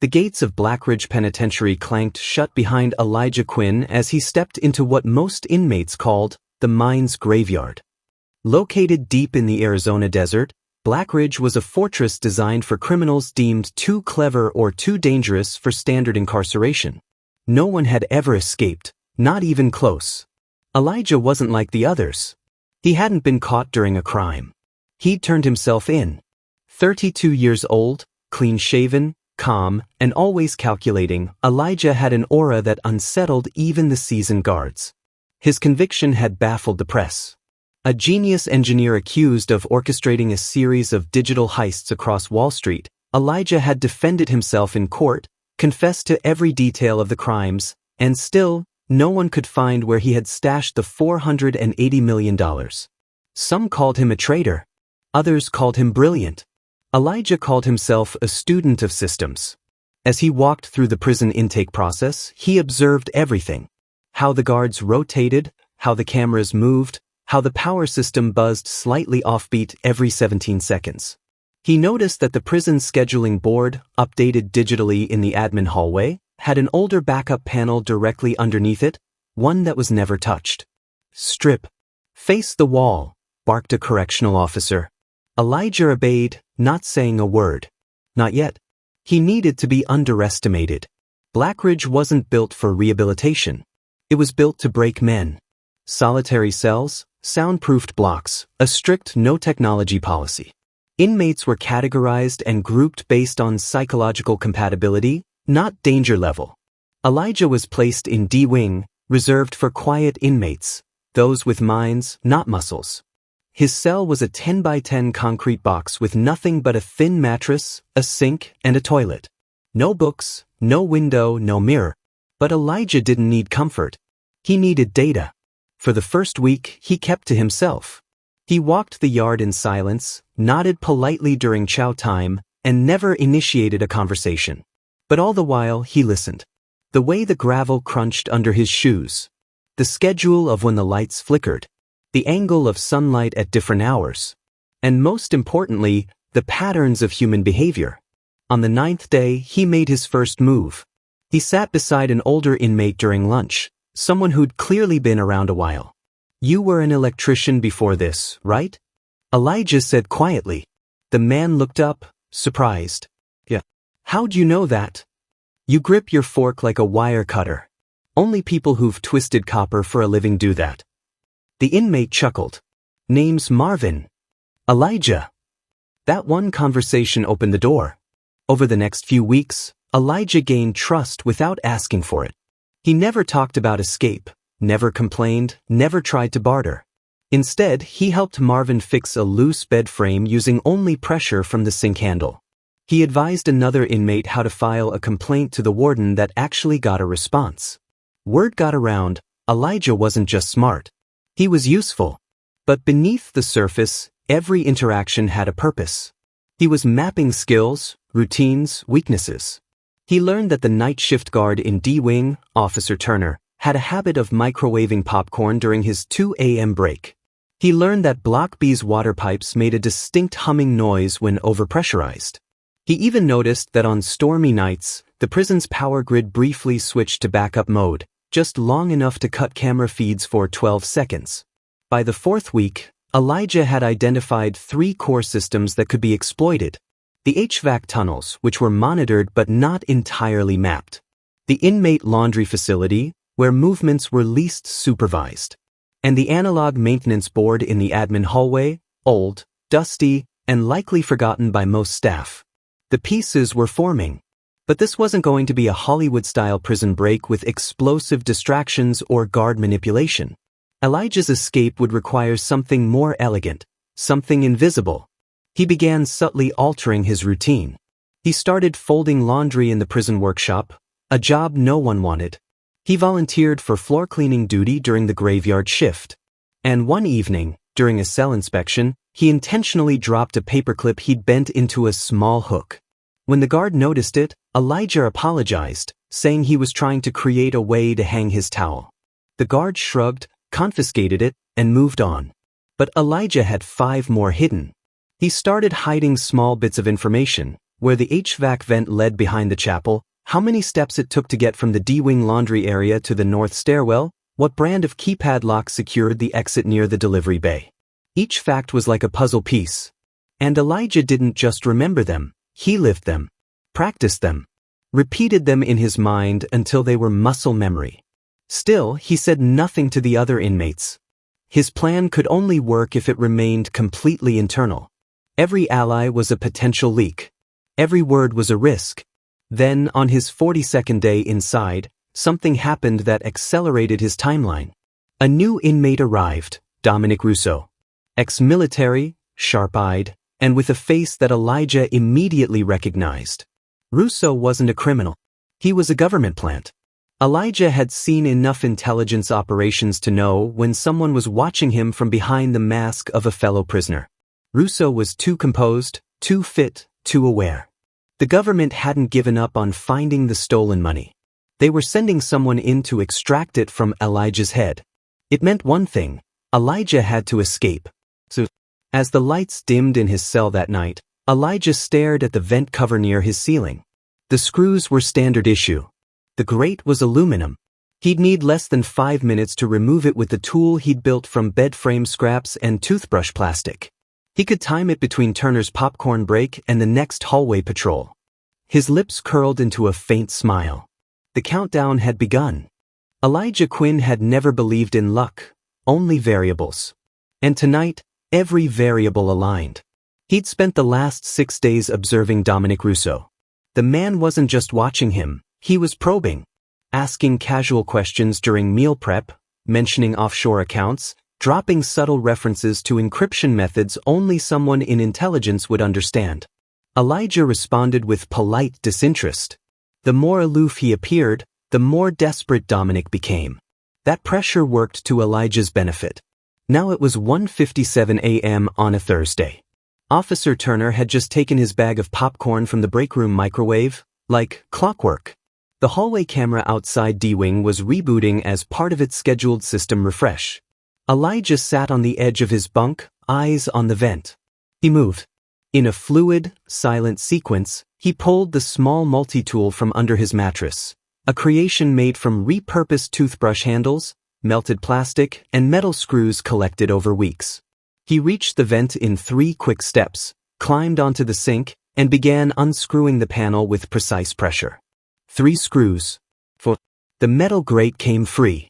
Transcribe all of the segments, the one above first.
The gates of Blackridge Penitentiary clanked shut behind Elijah Quinn as he stepped into what most inmates called the mind's graveyard. Located deep in the Arizona desert, Blackridge was a fortress designed for criminals deemed too clever or too dangerous for standard incarceration. No one had ever escaped, not even close. Elijah wasn't like the others. He hadn't been caught during a crime. He'd turned himself in. 32 years old, clean-shaven, calm, and always calculating, Elijah had an aura that unsettled even the seasoned guards. His conviction had baffled the press. A genius engineer accused of orchestrating a series of digital heists across Wall Street, Elijah had defended himself in court, confessed to every detail of the crimes, and still, no one could find where he had stashed the $480 million. Some called him a traitor. Others called him brilliant. Elijah called himself a student of systems. As he walked through the prison intake process, he observed everything. How the guards rotated, how the cameras moved, how the power system buzzed slightly offbeat every 17 seconds. He noticed that the prison scheduling board, updated digitally in the admin hallway, had an older backup panel directly underneath it, one that was never touched. "Strip. Face the wall," barked a correctional officer. Elijah obeyed, not saying a word. Not yet. He needed to be underestimated. Blackridge wasn't built for rehabilitation. It was built to break men. Solitary cells, soundproofed blocks, a strict no-technology policy. Inmates were categorized and grouped based on psychological compatibility, not danger level. Elijah was placed in D-Wing, reserved for quiet inmates, those with minds, not muscles. His cell was a 10 by 10 concrete box with nothing but a thin mattress, a sink, and a toilet. No books, no window, no mirror. But Elijah didn't need comfort. He needed data. For the first week, he kept to himself. He walked the yard in silence, nodded politely during chow time, and never initiated a conversation. But all the while, he listened. The way the gravel crunched under his shoes. The schedule of when the lights flickered. The angle of sunlight at different hours. And most importantly, the patterns of human behavior. On the 9th day, he made his first move. He sat beside an older inmate during lunch, someone who'd clearly been around a while. "You were an electrician before this, right?" Elijah said quietly. The man looked up, surprised. "Yeah. How'd you know that?" "You grip your fork like a wire cutter. Only people who've twisted copper for a living do that." The inmate chuckled. "Name's Marvin." "Elijah." That one conversation opened the door. Over the next few weeks, Elijah gained trust without asking for it. He never talked about escape, never complained, never tried to barter. Instead, he helped Marvin fix a loose bed frame using only pressure from the sink handle. He advised another inmate how to file a complaint to the warden that actually got a response. Word got around, Elijah wasn't just smart. He was useful. But beneath the surface, every interaction had a purpose. He was mapping skills, routines, weaknesses. He learned that the night shift guard in D-Wing, Officer Turner, had a habit of microwaving popcorn during his 2 a.m. break. He learned that Block B's water pipes made a distinct humming noise when overpressurized. He even noticed that on stormy nights, the prison's power grid briefly switched to backup mode, just long enough to cut camera feeds for 12 seconds. By the 4th week, Elijah had identified 3 core systems that could be exploited. The HVAC tunnels, which were monitored but not entirely mapped. The inmate laundry facility, where movements were least supervised. And the analog maintenance board in the admin hallway, old, dusty, and likely forgotten by most staff. The pieces were forming. But this wasn't going to be a Hollywood-style prison break with explosive distractions or guard manipulation. Elijah's escape would require something more elegant, something invisible. He began subtly altering his routine. He started folding laundry in the prison workshop, a job no one wanted. He volunteered for floor cleaning duty during the graveyard shift. And one evening, during a cell inspection, he intentionally dropped a paperclip he'd bent into a small hook. When the guard noticed it, Elijah apologized, saying he was trying to create a way to hang his towel. The guard shrugged, confiscated it, and moved on. But Elijah had 5 more hidden. He started hiding small bits of information, where the HVAC vent led behind the chapel, how many steps it took to get from the D-wing laundry area to the north stairwell, what brand of keypad lock secured the exit near the delivery bay. Each fact was like a puzzle piece. And Elijah didn't just remember them, he lived them, practiced them, repeated them in his mind until they were muscle memory. Still, he said nothing to the other inmates. His plan could only work if it remained completely internal. Every ally was a potential leak. Every word was a risk. Then, on his 42nd day inside, something happened that accelerated his timeline. A new inmate arrived, Dominic Russo. Ex-military, sharp-eyed, and with a face that Elijah immediately recognized. Russo wasn't a criminal. He was a government plant. Elijah had seen enough intelligence operations to know when someone was watching him from behind the mask of a fellow prisoner. Russo was too composed, too fit, too aware. The government hadn't given up on finding the stolen money. They were sending someone in to extract it from Elijah's head. It meant one thing: Elijah had to escape. So, as the lights dimmed in his cell that night, Elijah stared at the vent cover near his ceiling. The screws were standard issue. The grate was aluminum. He'd need less than 5 minutes to remove it with the tool he'd built from bed frame scraps and toothbrush plastic. He could time it between Turner's popcorn break and the next hallway patrol. His lips curled into a faint smile. The countdown had begun. Elijah Quinn had never believed in luck, only variables. And tonight, every variable aligned. He'd spent the last 6 days observing Dominic Russo. The man wasn't just watching him, he was probing. Asking casual questions during meal prep, mentioning offshore accounts, dropping subtle references to encryption methods only someone in intelligence would understand. Elijah responded with polite disinterest. The more aloof he appeared, the more desperate Dominic became. That pressure worked to Elijah's benefit. Now it was 1:57 a.m. on a Thursday. Officer Turner had just taken his bag of popcorn from the break room microwave, like clockwork. The hallway camera outside D-Wing was rebooting as part of its scheduled system refresh. Elijah sat on the edge of his bunk, eyes on the vent. He moved. In a fluid, silent sequence, he pulled the small multi-tool from under his mattress, a creation made from repurposed toothbrush handles, melted plastic, and metal screws collected over weeks. He reached the vent in 3 quick steps, climbed onto the sink, and began unscrewing the panel with precise pressure. 3 screws. The metal grate came free.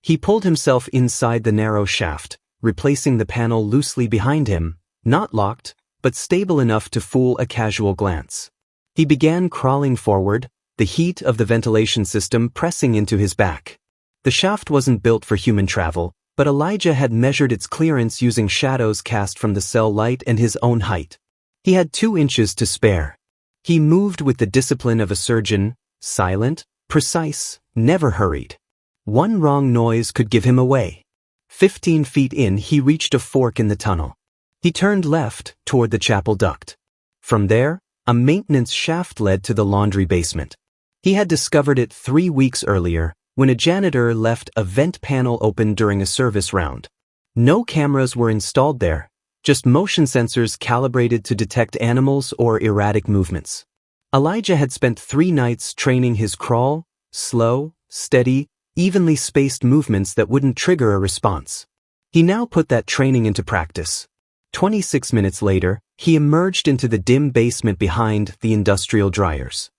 He pulled himself inside the narrow shaft, replacing the panel loosely behind him, not locked, but stable enough to fool a casual glance. He began crawling forward, the heat of the ventilation system pressing into his back. The shaft wasn't built for human travel, but Elijah had measured its clearance using shadows cast from the cell light and his own height. He had 2 inches to spare. He moved with the discipline of a surgeon, silent, precise, never hurried. One wrong noise could give him away. 15 feet in, he reached a fork in the tunnel. He turned left, toward the chapel duct. From there, a maintenance shaft led to the laundry basement. He had discovered it 3 weeks earlier, when a janitor left a vent panel open during a service round. No cameras were installed there, just motion sensors calibrated to detect animals or erratic movements. Elijah had spent 3 nights training his crawl, slow, steady, evenly spaced movements that wouldn't trigger a response. He now put that training into practice. 26 minutes later, he emerged into the dim basement behind the industrial dryers.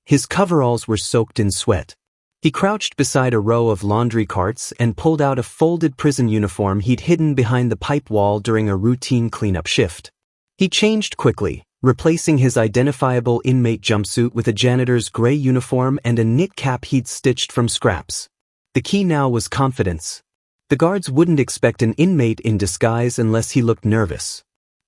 His coveralls were soaked in sweat. He crouched beside a row of laundry carts and pulled out a folded prison uniform he'd hidden behind the pipe wall during a routine cleanup shift. He changed quickly, replacing his identifiable inmate jumpsuit with a janitor's gray uniform and a knit cap he'd stitched from scraps. The key now was confidence. The guards wouldn't expect an inmate in disguise unless he looked nervous.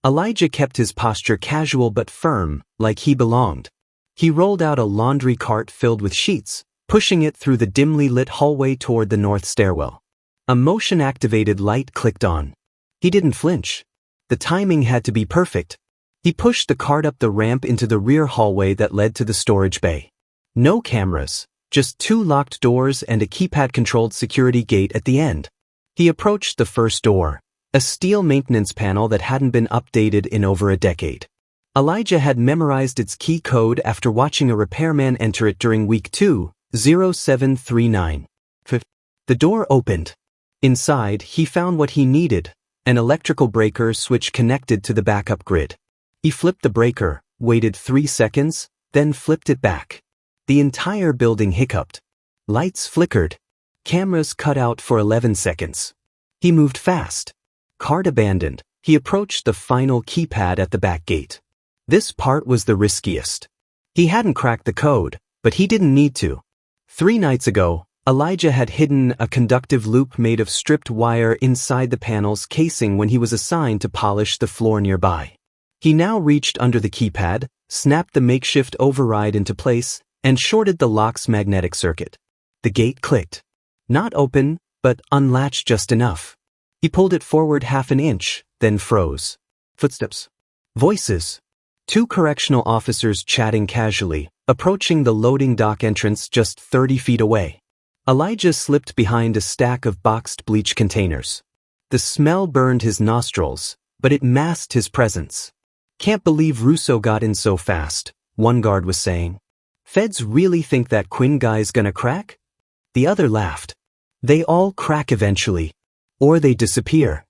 Elijah kept his posture casual but firm, like he belonged. He rolled out a laundry cart filled with sheets, pushing it through the dimly lit hallway toward the north stairwell. A motion-activated light clicked on. He didn't flinch. The timing had to be perfect. He pushed the cart up the ramp into the rear hallway that led to the storage bay. No cameras, just 2 locked doors and a keypad-controlled security gate at the end. He approached the first door, a steel maintenance panel that hadn't been updated in over a decade. Elijah had memorized its key code after watching a repairman enter it during week 2, 0739. The door opened. Inside, he found what he needed, an electrical breaker switch connected to the backup grid. He flipped the breaker, waited 3 seconds, then flipped it back. The entire building hiccuped. Lights flickered. Cameras cut out for 11 seconds. He moved fast. Cart abandoned. He approached the final keypad at the back gate. This part was the riskiest. He hadn't cracked the code, but he didn't need to. 3 nights ago, Elijah had hidden a conductive loop made of stripped wire inside the panel's casing when he was assigned to polish the floor nearby. He now reached under the keypad, snapped the makeshift override into place, and shorted the lock's magnetic circuit. The gate clicked. Not open, but unlatched just enough. He pulled it forward half an inch, then froze. Footsteps. Voices. 2 correctional officers chatting casually, approaching the loading dock entrance just 30 feet away. Elijah slipped behind a stack of boxed bleach containers. The smell burned his nostrils, but it masked his presence. "Can't believe Russo got in so fast," one guard was saying. "Feds really think that Quinn guy's gonna crack?" The other laughed. "They all crack eventually. Or they disappear."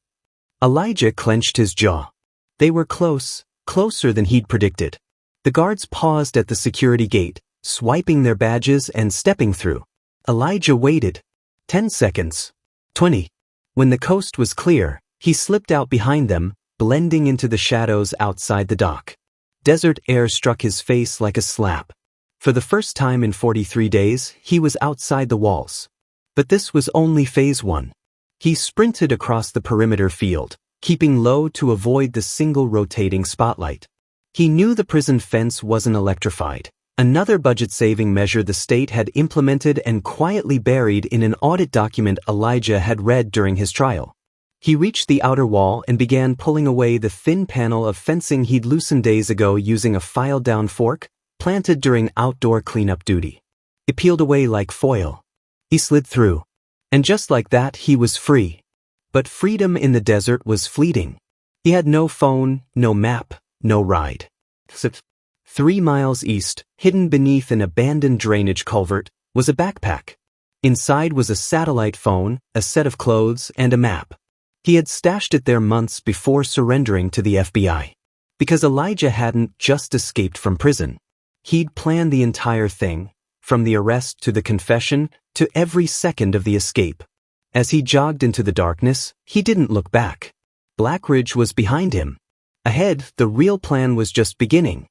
Elijah clenched his jaw. They were close, closer than he'd predicted. The guards paused at the security gate, swiping their badges and stepping through. Elijah waited. 10 seconds. 20. When the coast was clear, he slipped out behind them, blending into the shadows outside the dock. Desert air struck his face like a slap. For the first time in 43 days, he was outside the walls. But this was only phase 1. He sprinted across the perimeter field, keeping low to avoid the single rotating spotlight. He knew the prison fence wasn't electrified, another budget-saving measure the state had implemented and quietly buried in an audit document Elijah had read during his trial. He reached the outer wall and began pulling away the thin panel of fencing he'd loosened days ago using a file-down fork, planted during outdoor cleanup duty. It peeled away like foil. He slid through. And just like that, he was free. But freedom in the desert was fleeting. He had no phone, no map, no ride. 3 miles east, hidden beneath an abandoned drainage culvert, was a backpack. Inside was a satellite phone, a set of clothes, and a map. He had stashed it there months before surrendering to the FBI. Because Elijah hadn't just escaped from prison. He'd planned the entire thing, from the arrest to the confession to every second of the escape. As he jogged into the darkness, he didn't look back. Blackridge was behind him. Ahead, the real plan was just beginning.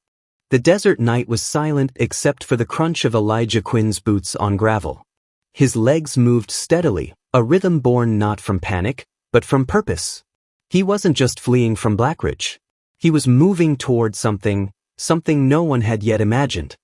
The desert night was silent except for the crunch of Elijah Quinn's boots on gravel. His legs moved steadily, a rhythm born not from panic, but from purpose. He wasn't just fleeing from Blackridge. He was moving toward something no one had yet imagined.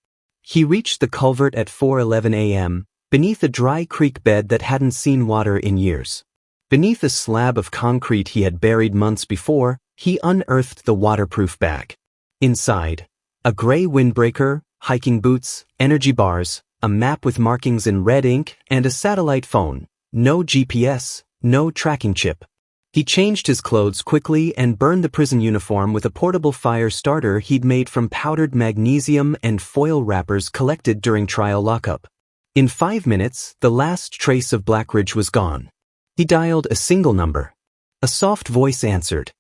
He reached the culvert at 4:11 a.m., beneath a dry creek bed that hadn't seen water in years. Beneath a slab of concrete he had buried months before, he unearthed the waterproof bag. Inside, a gray windbreaker, hiking boots, energy bars, a map with markings in red ink, and a satellite phone. No GPS, no tracking chip. He changed his clothes quickly and burned the prison uniform with a portable fire starter he'd made from powdered magnesium and foil wrappers collected during trial lockup. In 5 minutes, the last trace of Blackridge was gone. He dialed a single number. A soft voice answered.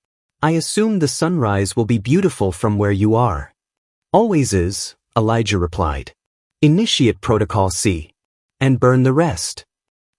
"I assume the sunrise will be beautiful from where you are." "Always is," Elijah replied. "Initiate Protocol C. And burn the rest."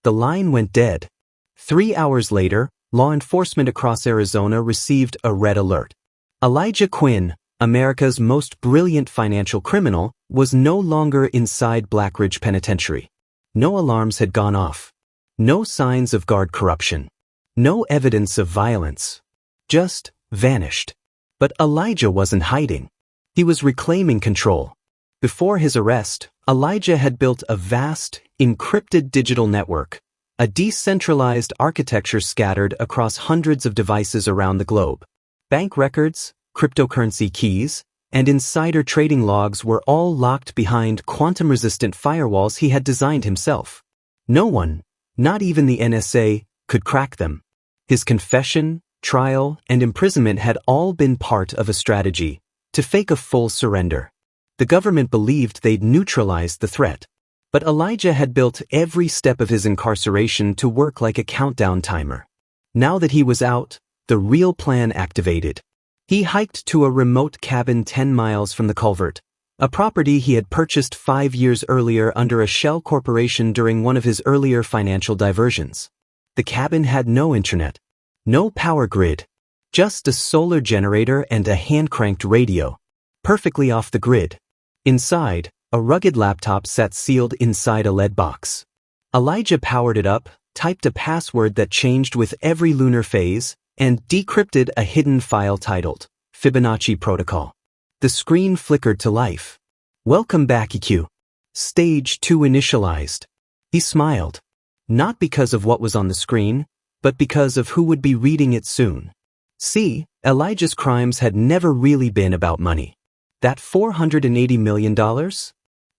The line went dead. 3 hours later, law enforcement across Arizona received a red alert. Elijah Quinn, America's most brilliant financial criminal, was no longer inside Blackridge Penitentiary. No alarms had gone off. No signs of guard corruption. No evidence of violence. Just vanished. But Elijah wasn't hiding. He was reclaiming control. Before his arrest, Elijah had built a vast, encrypted digital network, a decentralized architecture scattered across hundreds of devices around the globe. Bank records, cryptocurrency keys, and insider trading logs were all locked behind quantum-resistant firewalls he had designed himself. No one, not even the NSA, could crack them. His confession, trial, and imprisonment had all been part of a strategy to fake a full surrender. The government believed they'd neutralized the threat. But Elijah had built every step of his incarceration to work like a countdown timer. Now that he was out, the real plan activated. He hiked to a remote cabin 10 miles from the culvert, a property he had purchased 5 years earlier under a shell corporation during one of his earlier financial diversions. The cabin had no internet, no power grid, just a solar generator and a hand-cranked radio, perfectly off the grid. Inside, a rugged laptop sat sealed inside a lead box. Elijah powered it up, typed a password that changed with every lunar phase, and decrypted a hidden file titled Fibonacci Protocol. The screen flickered to life. "Welcome back, EQ. Stage 2 initialized." He smiled. Not because of what was on the screen, but because of who would be reading it soon. See, Elijah's crimes had never really been about money. That $480 million?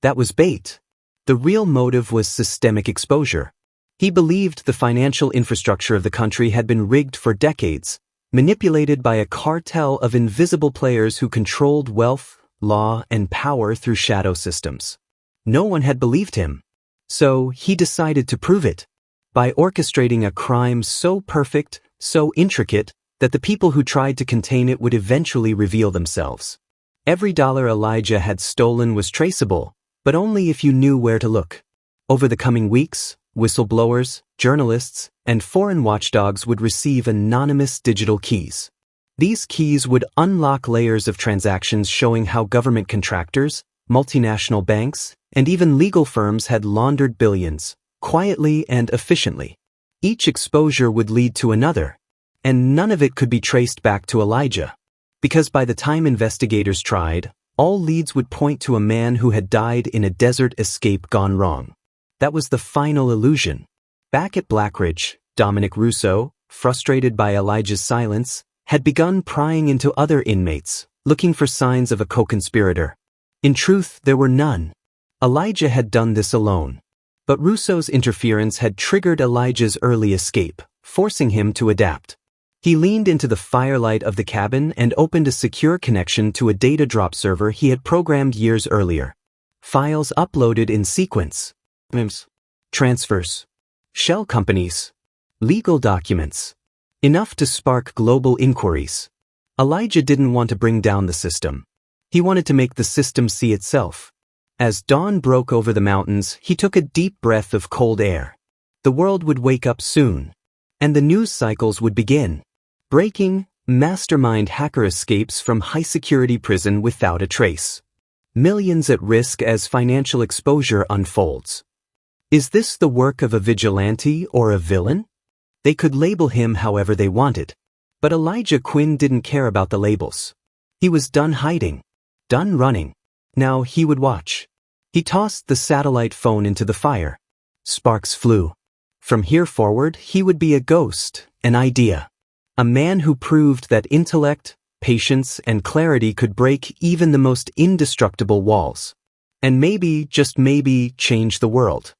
That was bait. The real motive was systemic exposure. He believed the financial infrastructure of the country had been rigged for decades, manipulated by a cartel of invisible players who controlled wealth, law, and power through shadow systems. No one had believed him. So he decided to prove it by orchestrating a crime so perfect, so intricate, that the people who tried to contain it would eventually reveal themselves. Every dollar Elijah had stolen was traceable, but only if you knew where to look. Over the coming weeks, whistleblowers, journalists, and foreign watchdogs would receive anonymous digital keys. These keys would unlock layers of transactions showing how government contractors, multinational banks, and even legal firms had laundered billions, quietly and efficiently. Each exposure would lead to another, and none of it could be traced back to Elijah. Because by the time investigators tried, all leads would point to a man who had died in a desert escape gone wrong. That was the final illusion. Back at Blackridge, Dominic Russo, frustrated by Elijah's silence, had begun prying into other inmates, looking for signs of a co-conspirator. In truth, there were none. Elijah had done this alone. But Russo's interference had triggered Elijah's early escape, forcing him to adapt. He leaned into the firelight of the cabin and opened a secure connection to a data drop server he had programmed years earlier. Files uploaded in sequence. Transfers. Shell companies. Legal documents. Enough to spark global inquiries. Elijah didn't want to bring down the system. He wanted to make the system see itself. As dawn broke over the mountains, he took a deep breath of cold air. The world would wake up soon. And the news cycles would begin. Breaking, Mastermind hacker escapes from high-security prison without a trace. Millions at risk as financial exposure unfolds. Is this the work of a vigilante or a villain? They could label him however they wanted. But Elijah Quinn didn't care about the labels. He was done hiding. Done running. Now he would watch. He tossed the satellite phone into the fire. Sparks flew. From here forward, he would be a ghost, an idea. A man who proved that intellect, patience, and clarity could break even the most indestructible walls. And maybe, just maybe, change the world.